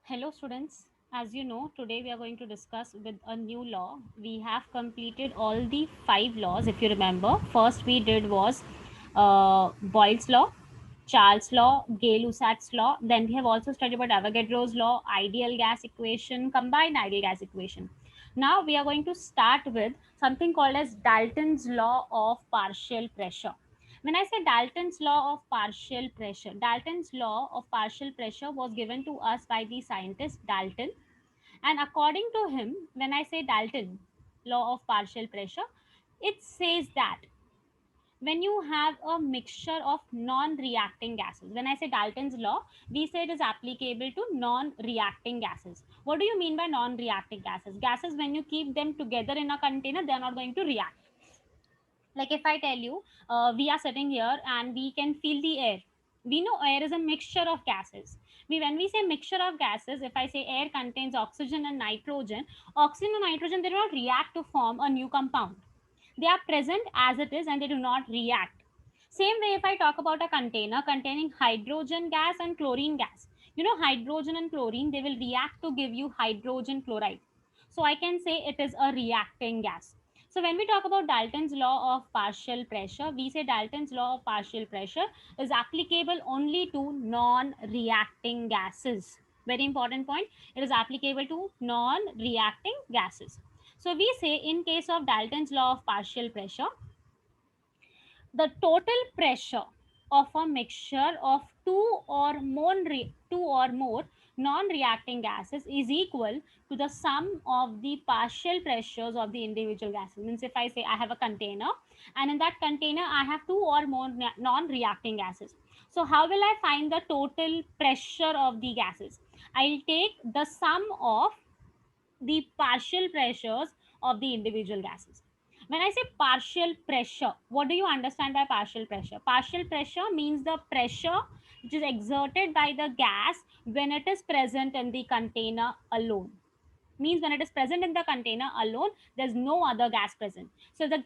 Hello students, as you know, today we are going to discuss with a new law. We have completed all the 5 laws if you remember. First we did was Boyle's law, Charles law, Gay-Lussac's law. Then we have also studied about Avogadro's law, ideal gas equation, combined ideal gas equation. Now we are going to start with something called as Dalton's law of partial pressure. When I say Dalton's law of partial pressure, Dalton's law of partial pressure was given to us by the scientist Dalton. And according to him, when I say Dalton law of partial pressure, it says that when you have a mixture of non-reacting gases, when I say Dalton's law, we say it is applicable to non-reacting gases. What do you mean by non-reacting gases? Gases, when you keep them together in a container, they are not going to react. Like if I tell you, we are sitting here and we can feel the air. We know air is a mixture of gases. When we say mixture of gases, if I say air contains oxygen and nitrogen, oxygen and nitrogen, they do not react to form a new compound. They are present as it is and they do not react. Same way, if I talk about a container containing hydrogen gas and chlorine gas, you know, hydrogen and chlorine, they will react to give you hydrogen chloride. So I can say it is a reacting gas. So when we talk about Dalton's law of partial pressure, we say Dalton's law of partial pressure is applicable only to non-reacting gases. Very important point. It is applicable to non-reacting gases. So we say in case of Dalton's law of partial pressure, the total pressure of a mixture of two or more non-reacting gases is equal to the sum of the partial pressures of the individual gases. Means if I say I have a container and in that container I have two or more non-reacting gases. So how will I find the total pressure of the gases? I'll take the sum of the partial pressures of the individual gases. When I say partial pressure, what do you understand by partial pressure? Partial pressure means the pressure which is exerted by the gas when it is present in the container alone. Means when it is present in the container alone, there's no other gas present. So the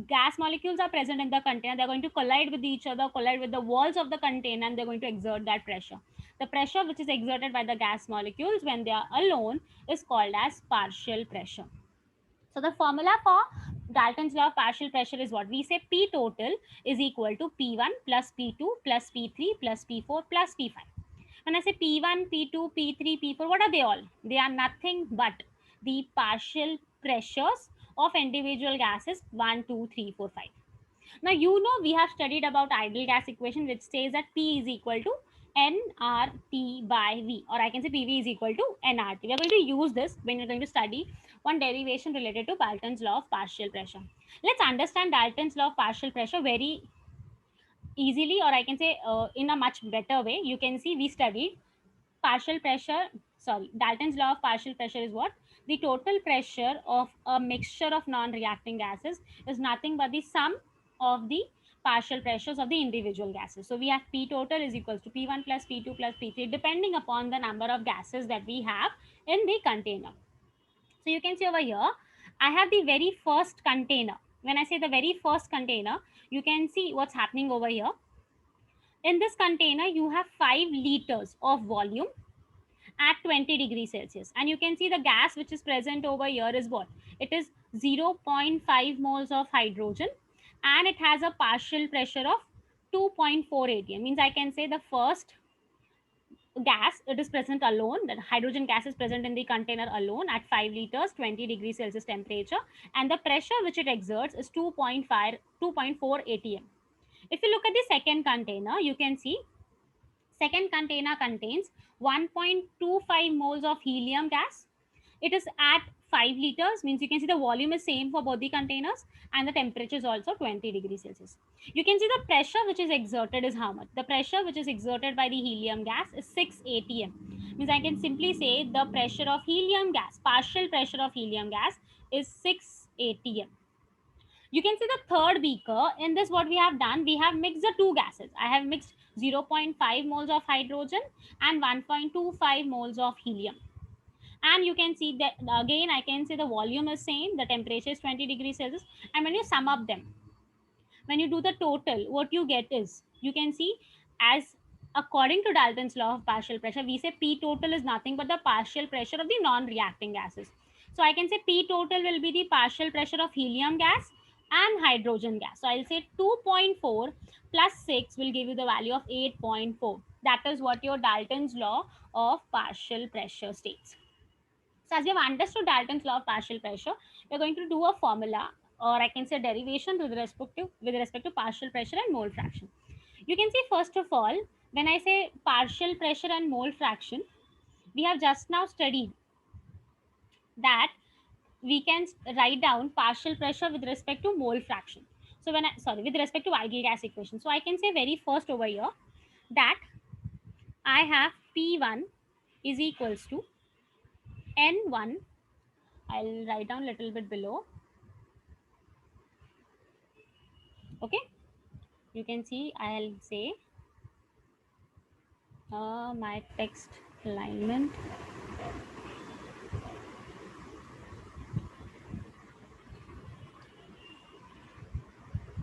gas molecules are present in the container, they're going to collide with each other, collide with the walls of the container, and they're going to exert that pressure. The pressure which is exerted by the gas molecules when they are alone is called as partial pressure. So the formula for Dalton's law of partial pressure is what? We say P total is equal to P1 plus P2 plus P3 plus P4 plus P5. When I say P1, P2, P3, P4, what are they all? They are nothing but the partial pressures of individual gases 1, 2, 3, 4, 5. Now, you know, we have studied about ideal gas equation, which says that P is equal to nRT by V, or I can say PV is equal to nRT. We are going to use this when you're going to study one derivation related to Dalton's law of partial pressure. Let's understand Dalton's law of partial pressure very easily, or I can say in a much better way. You can see we studied partial pressure. Sorry, Dalton's law of partial pressure is what? The total pressure of a mixture of non-reacting gases is nothing but the sum of the partial pressures of the individual gases. So we have P total is equals to P1 plus P2 plus P3 depending upon the number of gases that we have in the container. So you can see over here, I have the very first container. When I say the very first container, you can see what's happening over here. In this container, you have 5 liters of volume at 20 degrees Celsius. And you can see the gas which is present over here is what? It is 0.5 moles of hydrogen and it has a partial pressure of 2.4 atm. Means I can say the first gas, it is present alone, that hydrogen gas is present in the container alone at 5 liters, 20 degrees Celsius temperature, and the pressure which it exerts is 2.4 atm. If you look at the second container, you can see second container contains 1.25 moles of helium gas. It is at 5 liters, means you can see the volume is same for both the containers and the temperature is also 20 degrees Celsius. You can see the pressure which is exerted is how much? The pressure which is exerted by the helium gas is 6 atm. Means I can simply say the pressure of helium gas, partial pressure of helium gas is 6 atm. You can see the third beaker. In this, what we have done, we have mixed the two gases. I have mixed 0.5 moles of hydrogen and 1.25 moles of helium. And you can see that again, I can say the volume is same, the temperature is 20 degrees Celsius. And when you sum up them, when you do the total, what you get is, you can see as according to Dalton's law of partial pressure, we say P total is nothing but the partial pressure of the non-reacting gases. So I can say P total will be the partial pressure of helium gas and hydrogen gas. So I'll say 2.4 plus 6 will give you the value of 8.4. That is what your Dalton's law of partial pressure states. So as we have understood Dalton's law of partial pressure, we're going to do a formula, or I can say derivation with respect to partial pressure and mole fraction. You can see first of all, when I say partial pressure and mole fraction, we have just now studied that we can write down partial pressure with respect to mole fraction. So with respect to ideal gas equation. So I can say very first over here that I have P1 is equals to N1. I'll write down a little bit below. Okay. You can see I'll say my text alignment.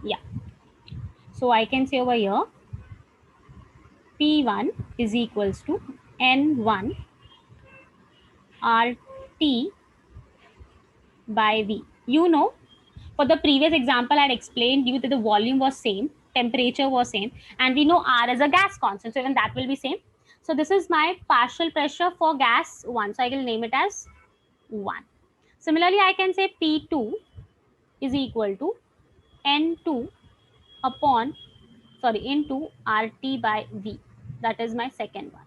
Yeah. So I can say over here P1 is equals to N1 RT by V. You know, for the previous example, I had explained you that the volume was same, temperature was same, and we know R is a gas constant, so even that will be same. So this is my partial pressure for gas 1. So I will name it as 1. Similarly, I can say P2 is equal to N2 upon, into RT by V. That is my second one.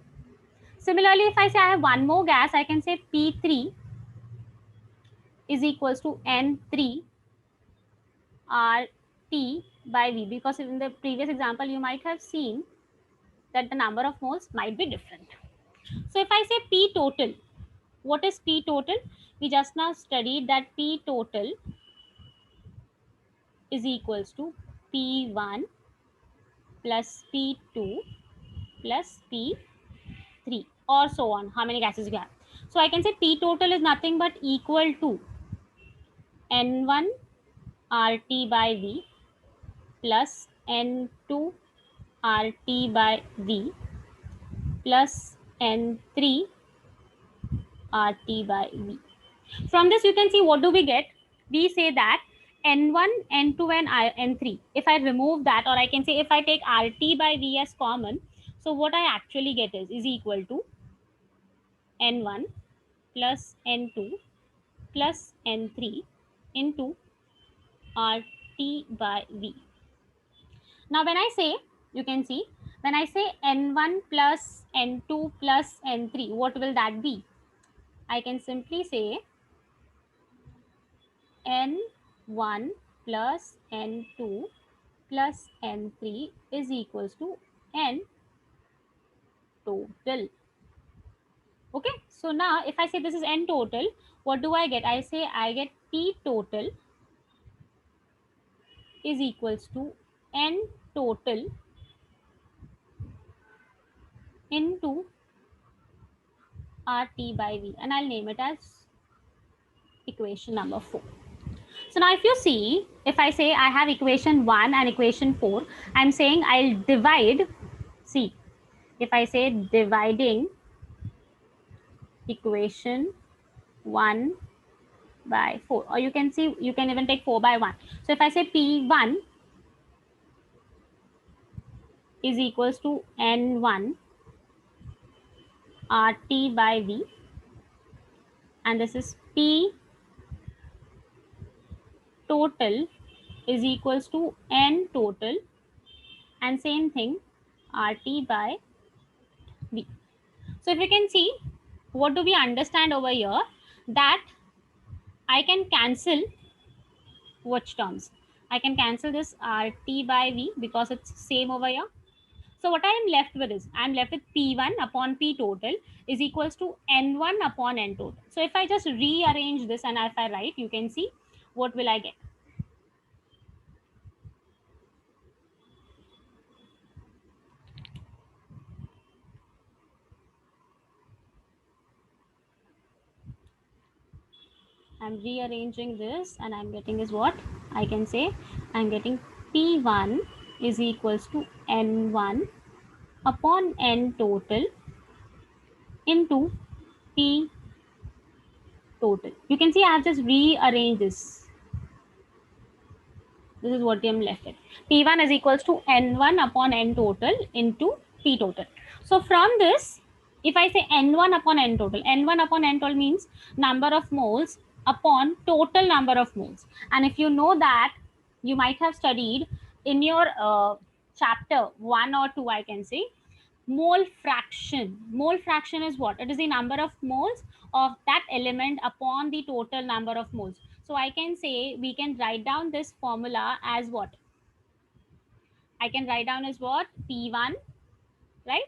Similarly, if I say I have one more gas, I can say P3 is equals to N3 RT by V, because in the previous example, you might have seen that the number of moles might be different. So if I say P total, what is P total? We just now studied that P total is equals to P1 plus P2 plus P3, or so on, how many gases you have. So I can say P total is nothing but equal to N1 RT by V plus N2 RT by V plus N3 RT by V. From this, you can see what do we get? We say that N1, N2, and N3. If I remove that, or I can say if I take RT by V as common, so what I actually get is equal to N1 plus N2 plus N3 into RT by V. Now, when I say, you can see, when I say N1 plus N2 plus N3, what will that be? I can simply say N1 plus N2 plus N3 is equals to N total. Okay, so now if I say this is N total, what do I get? I say I get P total is equals to N total into RT by V, and I'll name it as equation number 4. So now if you see, if I say I have equation 1 and equation 4, I'm saying I'll divide, see, if I say dividing equation 1 by 4, or you can see, you can even take 4 by 1. So if I say P1 is equals to N1 RT by V, and this is P total is equals to N total, and same thing RT by V. So if you can see, what do we understand over here? That I can cancel which terms? I can cancel this RT by V because it's same over here. So what I am left with is, I am left with P1 upon P total is equals to N1 upon N total. So if I just rearrange this and if I write, you can see what will I get. I'm rearranging this and I'm getting is what I can say. I'm getting P1 is equals to N1 upon N total into P total. You can see I have just rearranged this. This is what I'm left with. P1 is equals to N1 upon N total into P total. So from this, if I say N1 upon N total, N1 upon N total means number of moles upon total number of moles. And if you know that, you might have studied in your chapter 1 or 2, I can say, mole fraction. Mole fraction is what? It is the number of moles of that element upon the total number of moles. So I can say we can write down this formula as what? I can write down as what? P1, right?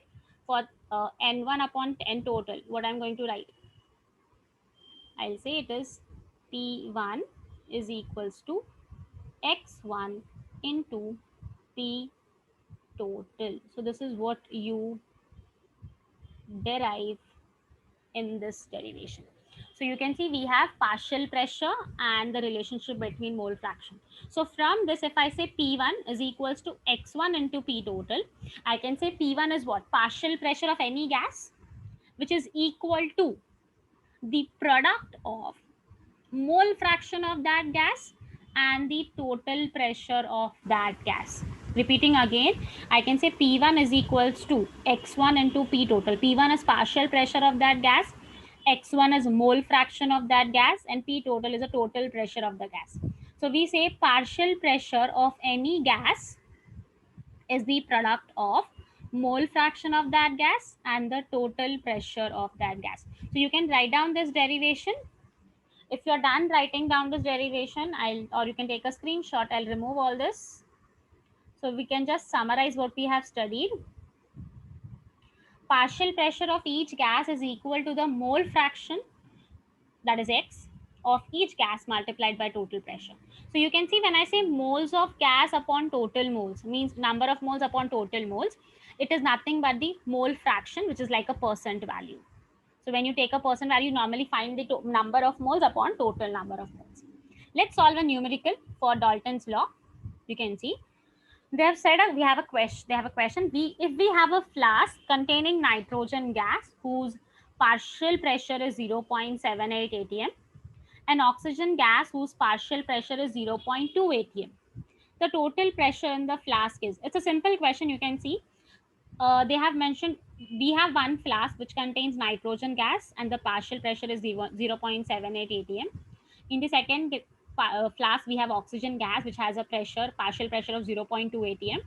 For N1 upon N total. What I'm going to write? I'll say it is P1 is equals to X1 into P total. So this is what you derive in this derivation. So you can see we have partial pressure and the relationship between mole fraction. So from this, if I say P1 is equals to X1 into P total, I can say P1 is what? Partial pressure of any gas, which is equal to the product of mole fraction of that gas and the total pressure of that gas. Repeating again, I can say P1 is equals to X1 into P total. P1 is partial pressure of that gas, X1 is mole fraction of that gas, and P total is the total pressure of the gas. So we say partial pressure of any gas is the product of mole fraction of that gas and the total pressure of that gas. So you can write down this derivation. If you're done writing down this derivation, or you can take a screenshot. I'll remove all this. So we can just summarize what we have studied. Partial pressure of each gas is equal to the mole fraction, that is X, of each gas multiplied by total pressure. So you can see when I say moles of gas upon total moles, means number of moles upon total moles, it is nothing but the mole fraction, which is like a percent value. So when you take a percent value, you normally find the number of moles upon total number of moles. Let's solve a numerical for Dalton's law. You can see they have said we have a question. They have a question. If we have a flask containing nitrogen gas whose partial pressure is 0.78 atm, and oxygen gas whose partial pressure is 0.2 atm, the total pressure in the flask is. It's a simple question. You can see they have mentioned we have one flask which contains nitrogen gas and the partial pressure is 0.78 atm. In the second flask we have oxygen gas which has a partial pressure of 0.2 atm.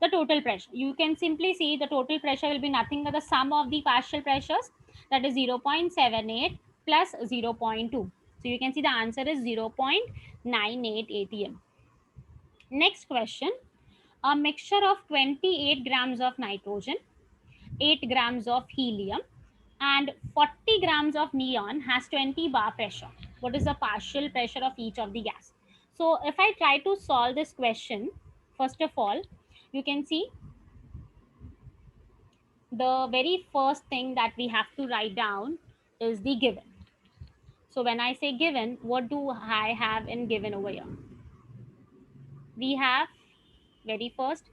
The total pressure, you can simply see the total pressure will be nothing but the sum of the partial pressures, that is 0.78 plus 0.2. So you can see the answer is 0.98 atm. Next question, a mixture of 28 grams of nitrogen, 8 grams of helium, and 40 grams of neon has 20 bar pressure. What is the partial pressure of each of the gas? So if I try to solve this question, first of all, you can see the very first thing that we have to write down is the given. So when I say given, what do I have in given over here? We have very first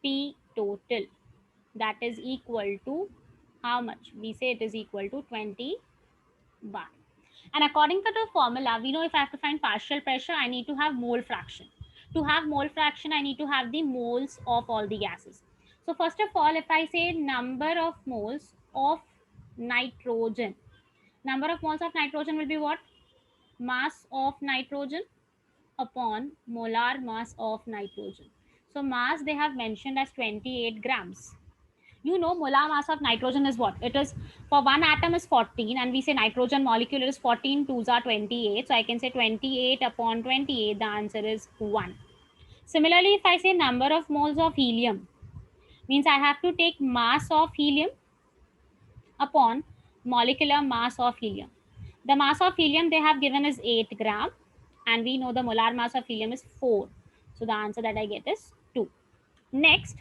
P total, that is equal to how much? We say it is equal to 20 bar. And according to the formula, we know if I have to find partial pressure, I need to have mole fraction. To have mole fraction, I need to have the moles of all the gases. So first of all, if I say number of moles of nitrogen, number of moles of nitrogen will be what? Mass of nitrogen upon molar mass of nitrogen. So mass they have mentioned as 28 grams. You know molar mass of nitrogen is what? It is for one atom is 14 and we say nitrogen molecule is 14 twos are 28. So I can say 28 upon 28, the answer is 1. Similarly, if I say number of moles of helium, means I have to take mass of helium upon molecular mass of helium. The mass of helium they have given is 8 gram and we know the molar mass of helium is 4. So the answer that I get is 2. Next,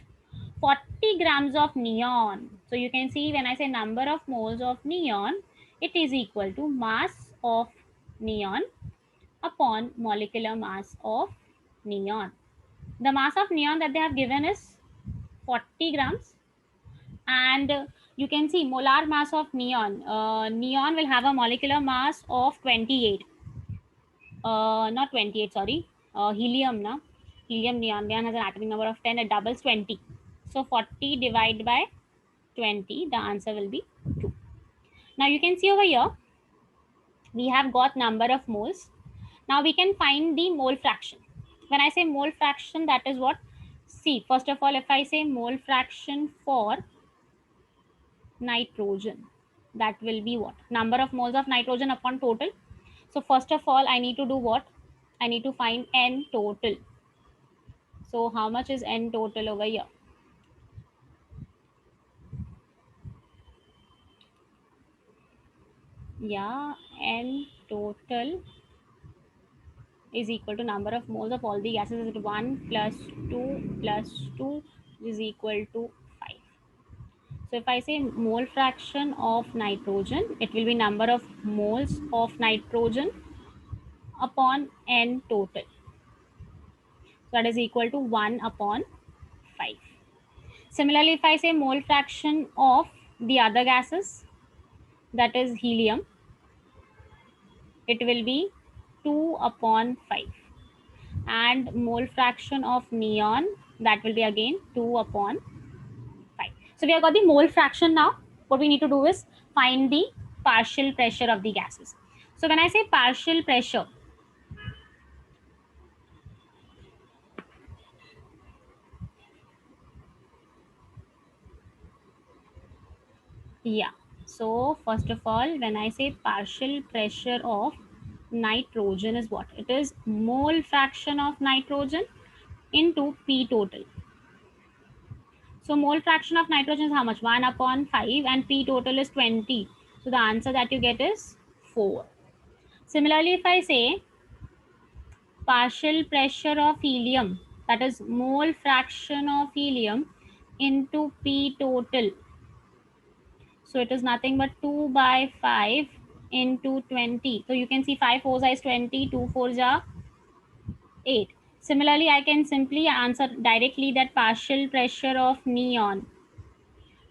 40 grams of neon. So you can see when I say number of moles of neon, it is equal to mass of neon upon molecular mass of neon. The mass of neon that they have given is 40 grams And you can see molar mass of neon. Neon will have a molecular mass of 28. Not 28, sorry. Helium, na? Helium, neon has an atomic number of 10. It doubles 20. So 40 divided by 20, the answer will be 2. Now you can see over here, we have got number of moles. Now we can find the mole fraction. When I say mole fraction, that is what? See, first of all, if I say mole fraction for nitrogen, that will be what? Number of moles of nitrogen upon total. So first of all, I need to do what? I need to find N total. So how much is N total over here? Yeah, N total is equal to number of moles of all the gases. Is 1 plus 2 plus 2 is equal to 5. So if I say mole fraction of nitrogen, it will be number of moles of nitrogen upon N total. So that is equal to 1 upon 5. Similarly, if I say mole fraction of the other gases, that is helium, it will be 2 upon 5. And mole fraction of neon, that will be again 2 upon 5. So we have got the mole fraction now. What we need to do is find the partial pressure of the gases. So when I say partial pressure, yeah. So first of all, when I say partial pressure of nitrogen is what? It is mole fraction of nitrogen into P total. So mole fraction of nitrogen is how much? 1 upon 5 and P total is 20. So the answer that you get is 4. Similarly, if I say partial pressure of helium, that is mole fraction of helium into P total. So it is nothing but 2 by 5 into 20. So you can see 5 fours is 20, 2 fours are 8. Similarly, I can simply answer directly that partial pressure of neon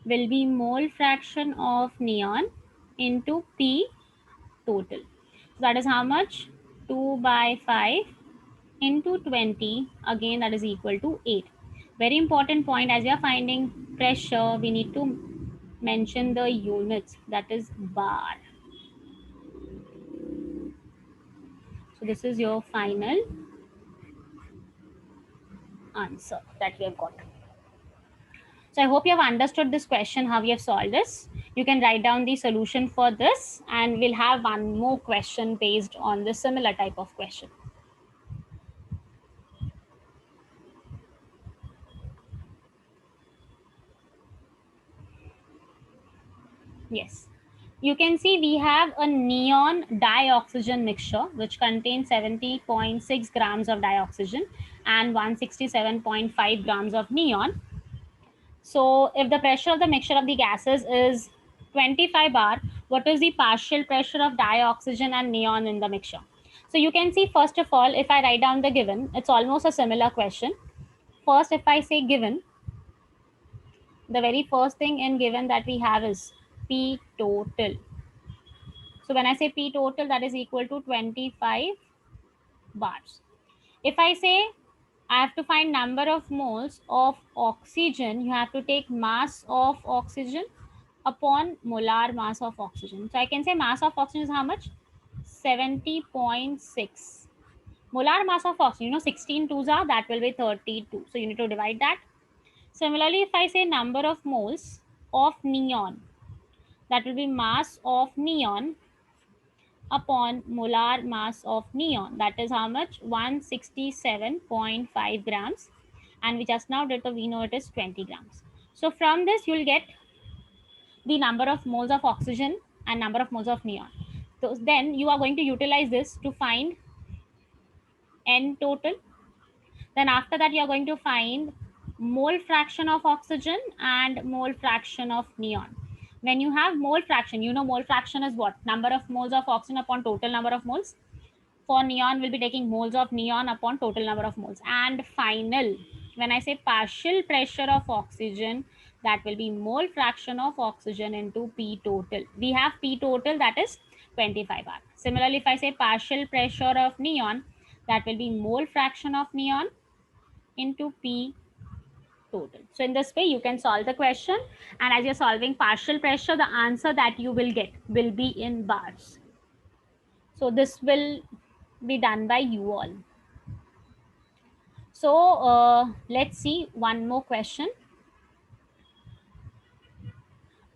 will be mole fraction of neon into P total. So that is how much? 2 by 5 into 20. Again, that is equal to 8. Very important point, as we are finding pressure, we need to mention the units, that is bar. So this is your final answer that we have got. So I hope you have understood this question, how we have solved this. You can write down the solution for this, and we'll have one more question based on the similar type of question. Yes. You can see we have a neon dioxygen mixture which contains 70.6 grams of dioxygen and 167.5 grams of neon. So if the pressure of the mixture of the gases is 25 bar, what is the partial pressure of dioxygen and neon in the mixture? So you can see, first of all, if I write down the given, it's almost a similar question. First, if I say given, the very first thing in given that we have is P total. So when I say P total, that is equal to 25 bars. If I say I have to find number of moles of oxygen, you have to take mass of oxygen upon molar mass of oxygen. So I can say mass of oxygen is how much? 70.6. Molar mass of oxygen, 16 twos are, that will be 32. So you need to divide that. Similarly, if I say number of moles of neon, that will be mass of neon upon molar mass of neon. That is how much? 167.5 grams. And we just now did, so we know it is 20 grams. So from this, you'll get the number of moles of oxygen and number of moles of neon. So then you are going to utilize this to find N total. Then after that, you are going to find mole fraction of oxygen and mole fraction of neon. When you have mole fraction, mole fraction is what? Number of moles of oxygen upon total number of moles. For neon, we'll be taking moles of neon upon total number of moles. And final, when I say partial pressure of oxygen, that will be mole fraction of oxygen into P total. We have P total, that is 25 R. Similarly, if I say partial pressure of neon, that will be mole fraction of neon into P total. So in this way, you can solve the question, and as you're solving partial pressure, the answer that you will get will be in bars. So this will be done by you all. So let's see one more question.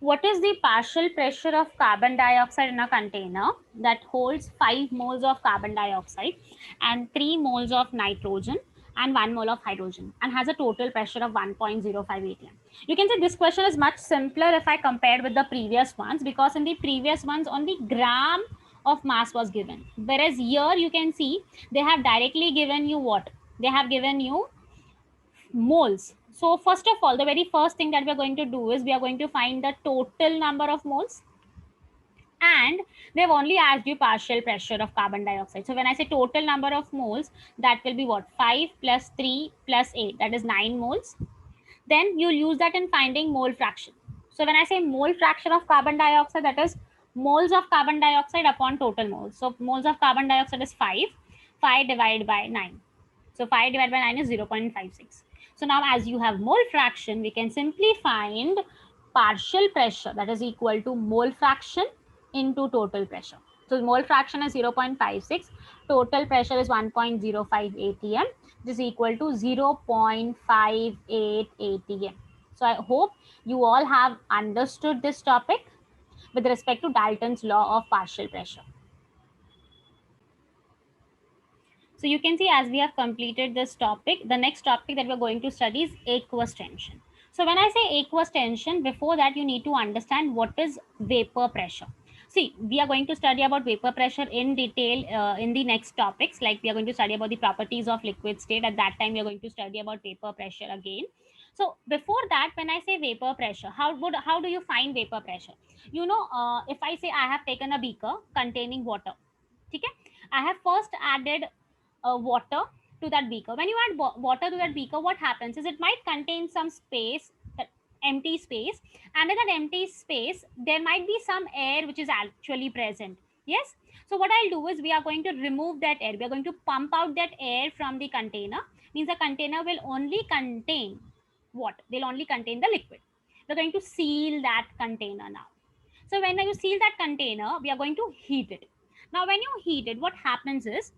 What is the partial pressure of carbon dioxide in a container that holds 5 moles of carbon dioxide and 3 moles of nitrogen and 1 mole of hydrogen and has a total pressure of 1.05 atm? You can say this question is much simpler if I compared with the previous ones, because in the previous ones only gram of mass was given, whereas here you can see they have directly given you what? They have given you moles. So first of all, the very first thing that we are going to do is we are going to find the total number of moles, and they've only asked you partial pressure of carbon dioxide. So when I say total number of moles, that will be what? 5 plus 3 plus 8, that is 9 moles. Then you'll use that in finding mole fraction. So when I say mole fraction of carbon dioxide, that is moles of carbon dioxide upon total moles. So moles of carbon dioxide is 5. 5 divided by 9. So 5 divided by 9 is 0.56. So now as you have mole fraction, we can simply find partial pressure, that is equal to mole fraction into total pressure. So mole fraction is 0.56. Total pressure is 1.05 atm. This is equal to 0.58 atm. So I hope you all have understood this topic with respect to Dalton's law of partial pressure. So you can see as we have completed this topic, the next topic that we're going to study is aqueous tension. So when I say aqueous tension, before that you need to understand what is vapor pressure. See, we are going to study about vapor pressure in detail in the next topics. Like we are going to study about the properties of liquid state. At that time, we are going to study about vapor pressure again. So before that, when I say vapor pressure, how do you find vapor pressure? You know, if I say I have taken a beaker containing water, okay, I have first added water to that beaker. When you add water to that beaker, what happens is it might contain some space, empty space, and in that empty space there might be some air which is actually present. Yes. So what I'll do is we are going to remove that air. We are going to pump out that air from the container. Means the container will only contain what? They'll only contain the liquid. We're going to seal that container now. So when you seal that container, we are going to heat it. Now when you heat it, what happens is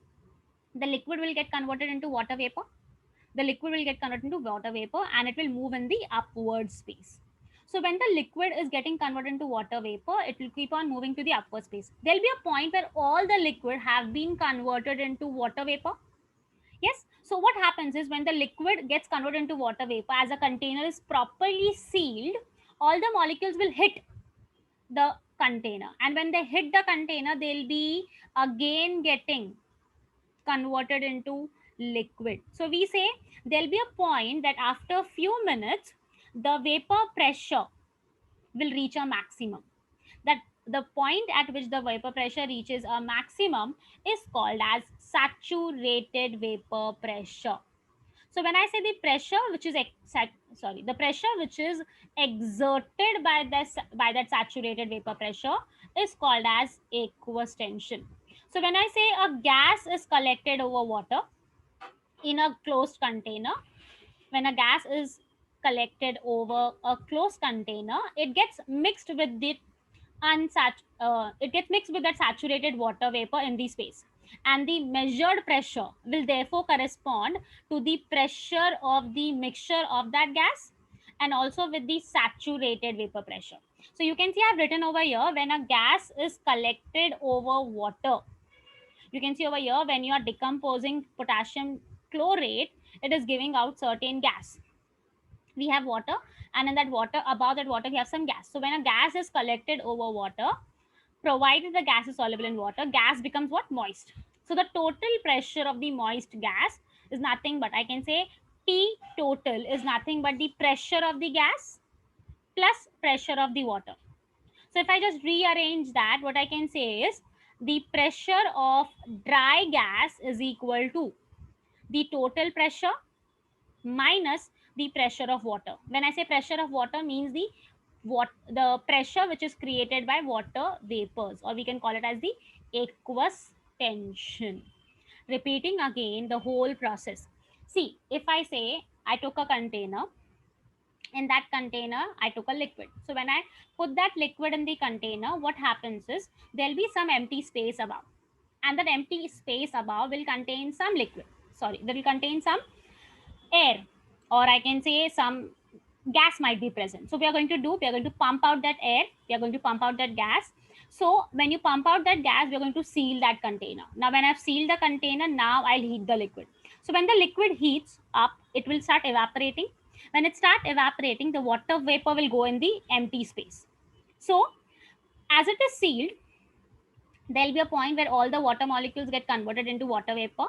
the liquid will get converted into water vapor. The liquid will get converted into water vapor and it will move in the upward space. So when the liquid is getting converted into water vapor, it will keep on moving to the upward space. There'll be a point where all the liquid have been converted into water vapor. Yes. So what happens is when the liquid gets converted into water vapor, as a container is properly sealed, all the molecules will hit the container. And when they hit the container, they'll be again getting converted into liquid. So we say there'll be a point that after a few minutes, the vapor pressure will reach a maximum. That the point at which the vapor pressure reaches a maximum is called as saturated vapor pressure. So when I say the pressure which is the pressure which is exerted by that saturated vapor pressure is called as aqueous tension. So when I say a gas is collected over water in a closed container, when a gas is collected over a closed container, it gets mixed with the it gets mixed with that saturated water vapor in the space, and the measured pressure will therefore correspond to the pressure of the mixture of that gas and also with the saturated vapor pressure. So you can see I've written over here, when a gas is collected over water, you can see over here when you are decomposing potassium chlorate, it is giving out certain gas. We have water, and in that water, above that water we have some gas. So when a gas is collected over water, provided the gas is soluble in water, gas becomes what? Moist. So the total pressure of the moist gas is nothing but, I can say, P total is nothing but the pressure of the gas plus pressure of the water. So if I just rearrange that, what I can say is the pressure of dry gas is equal to the total pressure minus the pressure of water. When I say pressure of water, means the pressure which is created by water vapors, or we can call it as the aqueous tension. Repeating again the whole process. See, if I say I took a container, in that container I took a liquid. So when I put that liquid in the container, what happens is there'll be some empty space above, and that empty space above will contain some liquid, sorry, that will contain some air, or I can say some gas might be present. So we are going to do, we are going to pump out that air, we are going to pump out that gas. So when you pump out that gas, we are going to seal that container. Now when I've sealed the container, now I'll heat the liquid. So when the liquid heats up, it will start evaporating. When it start evaporating, the water vapor will go in the empty space. So as it is sealed, there'll be a point where all the water molecules get converted into water vapor,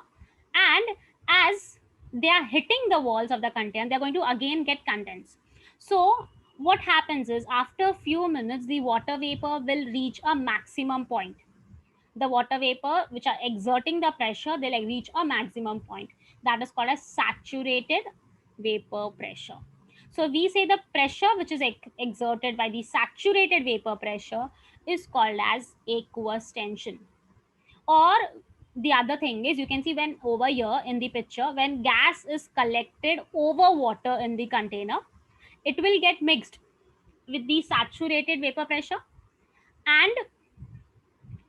and as they are hitting the walls of the container, they're going to again get condensed. So what happens is, after a few minutes, the water vapor will reach a maximum point. The water vapor which are exerting the pressure, they'll like reach a maximum point. That is called as saturated vapor pressure. So we say the pressure which is exerted by the saturated vapor pressure is called as aqueous tension. Or the other thing is, you can see when over here in the picture, when gas is collected over water in the container, it will get mixed with the saturated vapor pressure and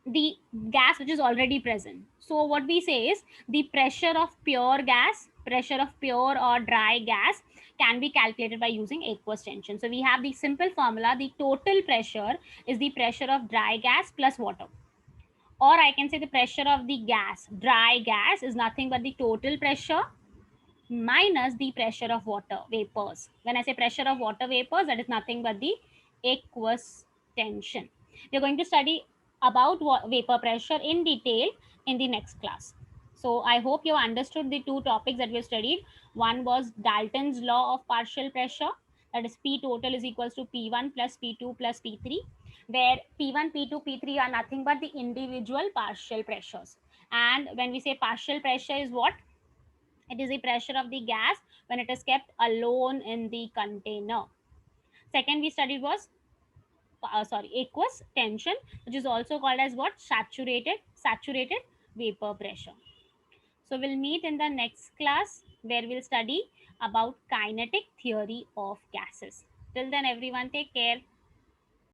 the gas which is already present. So what we say is, the pressure of pure gas, pressure of pure or dry gas, can be calculated by using aqueous tension. So we have the simple formula: the total pressure is the pressure of dry gas plus water. Or I can say the pressure of the gas, dry gas, is nothing but the total pressure minus the pressure of water vapors. When I say pressure of water vapors, that is nothing but the aqueous tension. We are going to study about vapor pressure in detail in the next class. So I hope you understood the two topics that we have studied. One was Dalton's law of partial pressure, that is P total is equals to P1 plus P2 plus P3, where P1, P2, P3 are nothing but the individual partial pressures. And when we say partial pressure is what? It is the pressure of the gas when it is kept alone in the container. Second we studied was aqueous tension, which is also called as what? Saturated vapor pressure. So we'll meet in the next class, where we'll study about kinetic theory of gases. Till then, everyone, take care.